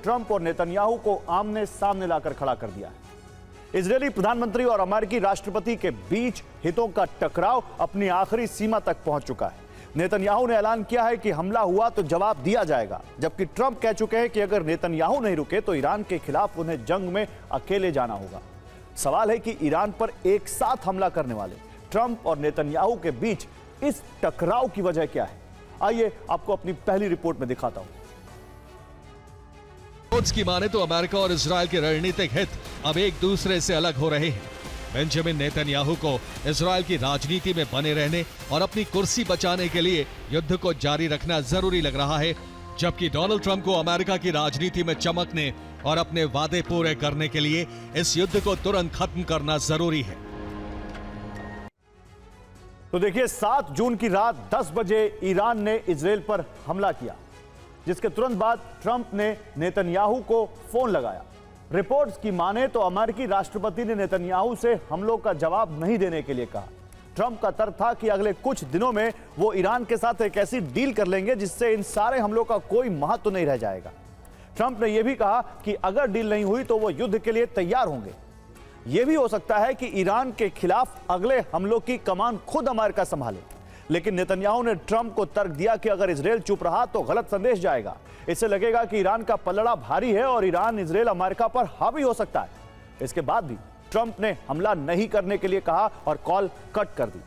Trump और Netanyahu को आमने सामने लाकर खड़ा कर दिया है। इजरायली प्रधानमंत्री और अमेरिकी राष्ट्रपति के बीच हितों का टकराव अपनी आखिरी सीमा तक पहुंच चुका है। नेतन्याहू ने ऐलान किया है कि हमला हुआ तो जवाब दिया जाएगा, जबकि ट्रंप कह चुके हैं कि अगर नेतन्याहू नहीं रुके तो ईरान के खिलाफ उन्हें जंग में अकेले जाना होगा। सवाल है कि ईरान पर एक साथ हमला करने वाले ट्रंप और नेतन्याहू के बीच इस टकराव की वजह क्या है? आइए आपको अपनी पहली रिपोर्ट में दिखाता हूं। रिपोर्ट्स की माने तो अमेरिका और इजरायल के रणनीतिक हित अब एक दूसरे से अलग हो रहे हैं। बेंजामिन नेतन्याहू को इजरायल की राजनीति में बने रहने और अपनी कुर्सी बचाने के लिए युद्ध को जारी रखना जरूरी लग रहा है, जबकि डोनाल्ड ट्रंप को अमेरिका की राजनीति में चमकने और अपने वादे पूरे करने के लिए इस युद्ध को तुरंत खत्म करना जरूरी है। तो देखिए, 7 जून की रात 10 बजे ईरान ने इजरायल पर हमला किया, जिसके तुरंत बाद ट्रंप ने नेतन्याहू को फोन लगाया। रिपोर्ट्स की माने तो अमेरिकी राष्ट्रपति ने नेतन्याहू से हमलों का जवाब नहीं देने के लिए कहा। ट्रंप का तर्क था कि अगले कुछ दिनों में वो ईरान के साथ एक ऐसी डील कर लेंगे जिससे इन सारे हमलों का कोई महत्व नहीं रह जाएगा। ट्रंप ने यह भी कहा कि अगर डील नहीं हुई तो वो युद्ध के लिए तैयार होंगे। यह भी हो सकता है कि ईरान के खिलाफ अगले हमलों की कमान खुद अमेरिका संभाले। लेकिन नेतन्याहू ने ट्रंप को तर्क दिया कि अगर इजरायल चुप रहा तो गलत संदेश जाएगा। इससे लगेगा कि ईरान का पलड़ा भारी है और ईरान इजरायल अमेरिका पर हावी हो सकता है। इसके बाद भी ट्रंप ने हमला नहीं करने के लिए कहा और कॉल कट कर दी।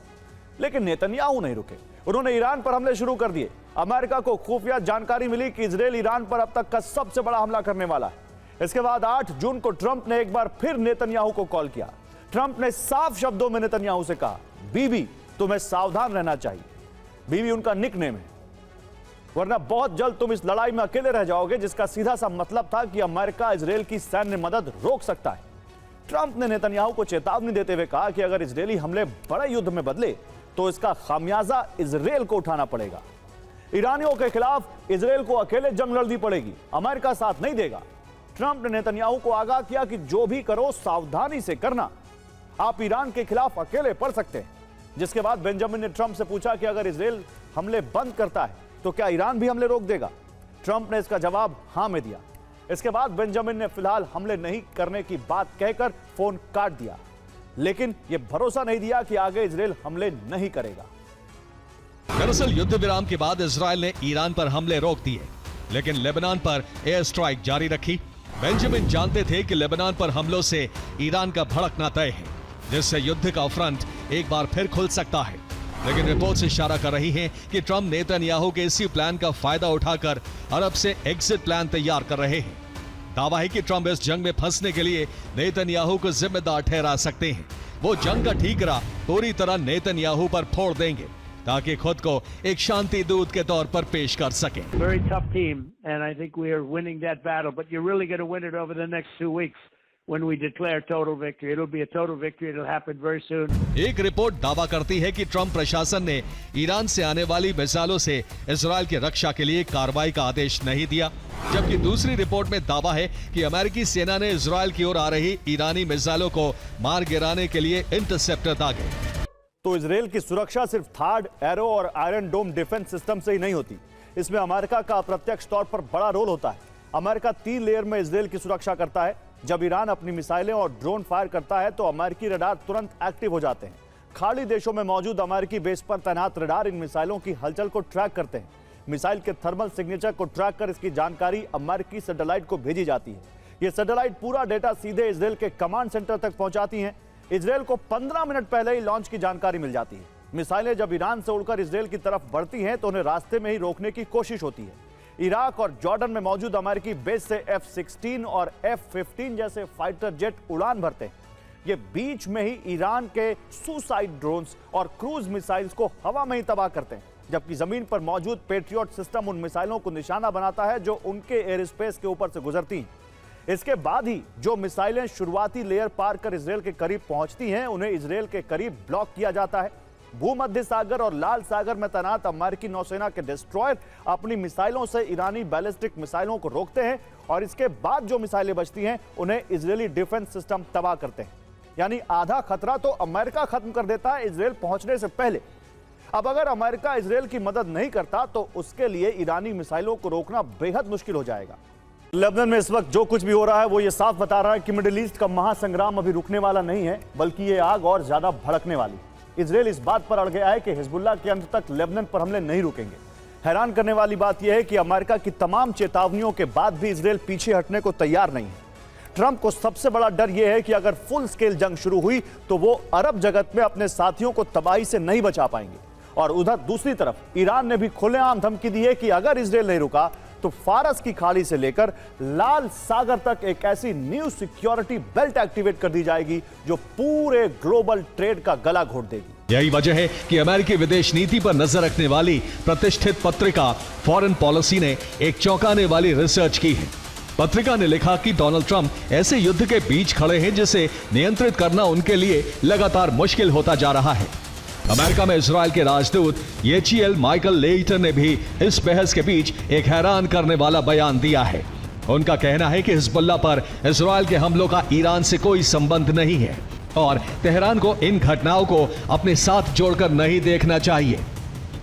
लेकिन नेतन्याहू नहीं रुके, उन्होंने ईरान पर हमले शुरू कर दिए। अमेरिका को खुफिया जानकारी मिली कि इजरायल ईरान पर अब तक का सबसे बड़ा हमला करने वाला है। इसके बाद 8 जून को ट्रंप ने एक बार फिर नेतन्याहू को कॉल किया। ट्रंप ने साफ शब्दों में नेतन्याहू से कहा, बीबी तुम्हें सावधान रहना चाहिए। बीबी उनका निकनेम है, वरना बहुत जल्द तुम इस लड़ाई में अकेले रह जाओगे, जिसका सीधा सा मतलब था कि अमेरिका इजरायल की सैन्य मदद रोक सकता है। ट्रंप ने नेतन्याहू को चेतावनी देते हुए कहा कि अगर इजरायली हमले बड़े युद्ध में बदले तो इसका खामियाजा इजरायल को उठाना पड़ेगा। ईरानियों के खिलाफ इजरायल को अकेले जंग लड़नी पड़ेगी, अमेरिका साथ नहीं देगा। ट्रंप ने नेतन्याहू को आगाह किया कि जो भी करो सावधानी से करना, आप ईरान के खिलाफ अकेले पड़ सकते हैं। जिसके बाद बेंजामिन ने ट्रंप से पूछा कि अगर इजरायल हमले बंद करता है तो क्या ईरान भी हमले रोक देगा? ट्रंप ने इसका जवाब हां में दिया। इसके बाद बेंजामिन ने फिलहाल हमले नहीं करने की बात कहकर फोन काट दिया, लेकिन यह भरोसा नहीं दिया कि आगे इजरायल हमले नहीं करेगा। दरअसल युद्ध विराम के बाद इजरायल ने ईरान पर हमले रोक दिए, लेकिन लेबनान पर एयर स्ट्राइक जारी रखी। बेंजामिन जानते थे कि लेबनान पर हमलों से ईरान का भड़कना तय है, जिससे युद्ध का फ्रंट एक बार फिर खुल सकता है। लेकिन रिपोर्ट्स इशारा कर रही हैं कि ट्रंप नेतन्याहू के इसी प्लान का फायदा उठाकर अरब से एग्जिट प्लान तैयार कर रहे हैं। दावा है कि ट्रंप इस जंग में फंसने के लिए नेतन्याहू को जिम्मेदार ठहरा सकते हैं। वो जंग का ठीकरा पूरी तरह नेतन्याहू पर फोड़ देंगे ताकि खुद को एक शांति दूत के तौर पर पेश कर सकें। Very tough team, and I think we are winning that battle. But you're really going to win it over the next 2 weeks when we declare total victory. It'll be a total victory. It'll happen very soon. एक report दावा करती है कि Trump प्रशासन ने Iran से आने वाली मिसाइलों से इजरायल की रक्षा के लिए कार्रवाई का आदेश नहीं दिया, जबकि दूसरी रिपोर्ट में दावा है कि अमेरिकी सेना ने इजरायल की ओर आ रही ईरानी मिसाइलों को मार गिराने के लिए इंटरसेप्टर दागे। तो इजरायल की सुरक्षा सिर्फ थार्ड, एरो और आयरन डोम डिफेंस सिस्टम से ही नहीं होती, इसमें अमेरिका का अप्रत्यक्ष तौर पर बड़ा रोल होता है। अमेरिका 3 लेयर में इजरायल की सुरक्षा करता है। जब ईरान अपनी मिसाइलें और ड्रोन फायर करता है तो अमेरिकी रडार तुरंत एक्टिव हो जाते हैं। खाड़ी देशों में मौजूद अमेरिकी बेस पर तैनात रडार इन मिसाइलों की हलचल को ट्रैक करते हैं। मिसाइल के थर्मल सिग्नेचर को ट्रैक कर इसकी जानकारी अमेरिकी सैटेलाइट को भेजी जाती है। ये सैटेलाइट पूरा डेटा सीधे इजरायल के कमांड सेंटर तक पहुंचाती हैं। इजरायल को 15 मिनट पहले ही लॉन्च की जानकारी मिल जाती है। मिसाइलें जब ईरान से उड़कर इजरायल की तरफ बढ़ती हैं तो उन्हें रास्ते में ही रोकने की कोशिश होती है। इराक और जॉर्डन में मौजूद अमेरिकी बेस से F-16 और F-15 जैसे फाइटर जेट उड़ान भरते हैं। ये बीच में ही ईरान के सुसाइड ड्रोन्स और क्रूज मिसाइल्स को हवा में ही तबाह करते हैं, जबकि जमीन पर मौजूद पेट्रियट सिस्टम उन मिसाइलों को निशाना बनाता है जो उनके एयर स्पेस के ऊपर से गुजरती हैं। इसके बाद ही जो मिसाइलें शुरुआती लेयर पार कर इजरायल के करीब पहुंचती हैं, उन्हें इजरायल के करीब ब्लॉक किया जाता है। भूमध्य सागर और लाल सागर में तैनात अमेरिकी नौसेना के डिस्ट्रॉयर अपनी मिसाइलों से ईरानी बैलिस्टिक मिसाइलों को रोकते हैं और इसके बाद जो मिसाइलें बचती हैं उन्हें इजरायली डिफेंस सिस्टम तबाह करते हैं। यानी आधा खतरा तो अमेरिका खत्म कर देता है इजरायल पहुंचने से पहले। अब अगर अमेरिका इजरायल की मदद नहीं करता तो उसके लिए ईरानी मिसाइलों को रोकना बेहद मुश्किल हो जाएगा। लेबनान में इस वक्त जो कुछ भी हो रहा है वो ये साफ बता रहा है कि मिडिल ईस्ट का महासंग्राम अभी रुकने वाला नहीं है, बल्कि ये आग और ज्यादा भड़कने वाली। इजराइल इस बात पर अड़ गया है कि हिजबुल्लाह के अंत तक लेबनान पर हमले नहीं रुकेंगे। हैरान करने वाली बात यह है कि अमेरिका की तमाम चेतावनियों के बाद भी इजराइल पीछे हटने को तैयार नहीं है। ट्रंप को सबसे बड़ा डर यह है कि अगर फुल स्केल जंग शुरू हुई तो वो अरब जगत में अपने साथियों को तबाही से नहीं बचा पाएंगे। और उधर दूसरी तरफ ईरान ने भी खुलेआम धमकी दी है कि अगर इजराइल नहीं रुका तो फारस की खाड़ी से लेकर लाल सागर तक एक ऐसी न्यू सिक्योरिटी बेल्ट एक्टिवेट कर दी जाएगी जो पूरे ग्लोबल ट्रेड का गला घोट देगी। यही वजह है कि अमेरिकी विदेश नीति पर नजर रखने वाली प्रतिष्ठित पत्रिका फॉरेन पॉलिसी ने एक चौंकाने वाली रिसर्च की है। पत्रिका ने लिखा कि डोनाल्ड ट्रंप ऐसे युद्ध के बीच खड़े हैं जिसे नियंत्रित करना उनके लिए लगातार मुश्किल होता जा रहा है। अमेरिका में इजराइल के राजदूत येचिएल माइकल लेइटर ने भी इस बहस के बीच एक हैरान करने वाला बयान दिया है। उनका कहना है कि हिजबुल्लाह पर इजराइल के हमलों का ईरान से कोई संबंध नहीं है और तेहरान को इन घटनाओं को अपने साथ जोड़कर नहीं देखना चाहिए।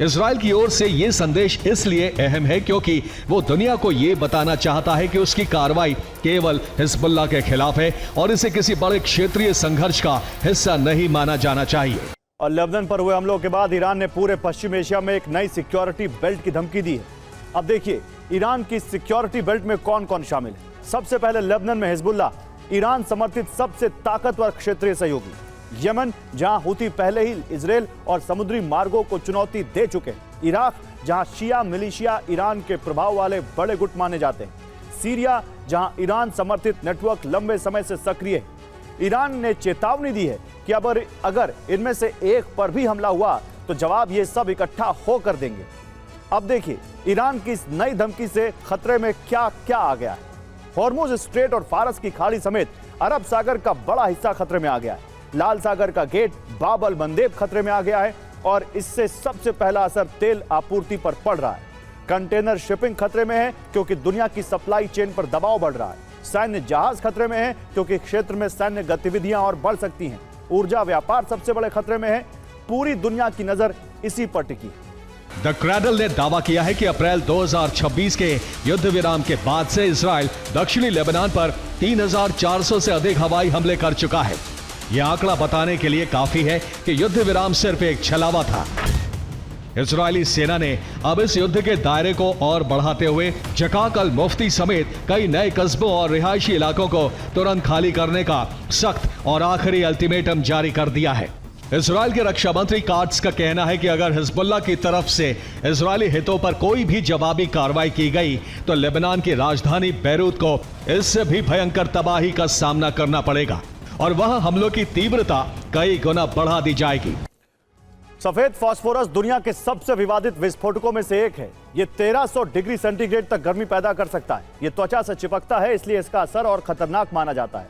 इजराइल की ओर से यह संदेश इसलिए अहम है क्योंकि वो दुनिया को यह बताना चाहता है कि उसकी कार्रवाई केवल हिजबुल्लाह के खिलाफ है और इसे किसी बड़े क्षेत्रीय संघर्ष का हिस्सा नहीं माना जाना चाहिए। और लेबनान पर हुए हमलों के बाद ईरान ने पूरे पश्चिम एशिया में एक नई सिक्योरिटी बेल्ट की धमकी दी है। अब देखिए ईरान की सिक्योरिटी बेल्ट में कौन कौन शामिल है। सबसे पहले लेबनान में हिजबुल्लाह, ईरान समर्थित सबसे ताकतवर क्षेत्रीय सहयोगी। यमन, जहां हुती पहले ही इजराइल और समुद्री मार्गों को चुनौती दे चुके हैं। इराक, जहां शिया मिलिशिया ईरान के प्रभाव वाले बड़े गुट माने जाते हैं। सीरिया, जहां ईरान समर्थित नेटवर्क लंबे समय से सक्रिय है। ईरान ने चेतावनी दी है कि अगर इनमें से एक पर भी हमला हुआ तो जवाब ये सब इकट्ठा होकर देंगे। अब देखिए ईरान की इस नई धमकी से खतरे में क्या क्या आ गया है। हॉर्मुज स्ट्रेट और फारस की खाड़ी समेत अरब सागर का बड़ा हिस्सा खतरे में आ गया है। लाल सागर का गेट बाब अल मंदेब खतरे में आ गया है और इससे सबसे पहला असर तेल आपूर्ति पर पड़ रहा है। कंटेनर शिपिंग खतरे में है क्योंकि दुनिया की सप्लाई चेन पर दबाव बढ़ रहा है। सैन्य जहाज खतरे में है क्योंकि क्षेत्र में सैन्य गतिविधियां और बढ़ सकती हैं। ऊर्जा व्यापार सबसे बड़े खतरे में है। पूरी दुनिया की नजर इसी पर टिकी है। द क्रैडल ने दावा किया है कि अप्रैल 2026 के युद्ध विराम के बाद से इजराइल दक्षिणी लेबनान पर 3,400 से अधिक हवाई हमले कर चुका है। यह आंकड़ा बताने के लिए काफी है कि युद्ध विराम सिर्फ एक छलावा था। इजरायली सेना ने अब इस युद्ध के दायरे को और बढ़ाते हुए जकाक अल मुफ्ती समेत कई नए कस्बों और रिहायशी इलाकों को तुरंत खाली करने का सख्त और आखिरी अल्टीमेटम जारी कर दिया है। इजराइल के रक्षा मंत्री काट्स का कहना है कि अगर हिजबुल्लाह की तरफ से इजरायली हितों पर कोई भी जवाबी कार्रवाई की गई तो लेबनान की राजधानी बैरूत को इससे भी भयंकर तबाही का सामना करना पड़ेगा और वहां हमलों की तीव्रता कई गुना बढ़ा दी जाएगी। सफेद फास्फोरस दुनिया के सबसे विवादित विस्फोटकों में से एक है। यह 1300 डिग्री सेंटीग्रेड तक गर्मी पैदा कर सकता है। यह त्वचा से चिपकता है, इसलिए इसका असर और खतरनाक माना जाता है।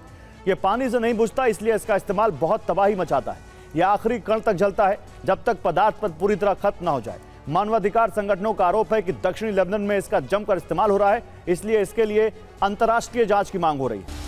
यह पानी से नहीं बुझता, इसलिए इसका इस्तेमाल बहुत तबाही मचाता है। यह आखिरी कण तक जलता है जब तक पदार्थ पर पूरी तरह खत्म ना हो जाए। मानवाधिकार संगठनों का आरोप है कि दक्षिणी लेबनान में इसका जमकर इस्तेमाल हो रहा है, इसलिए इसके लिए अंतर्राष्ट्रीय जांच की मांग हो रही है।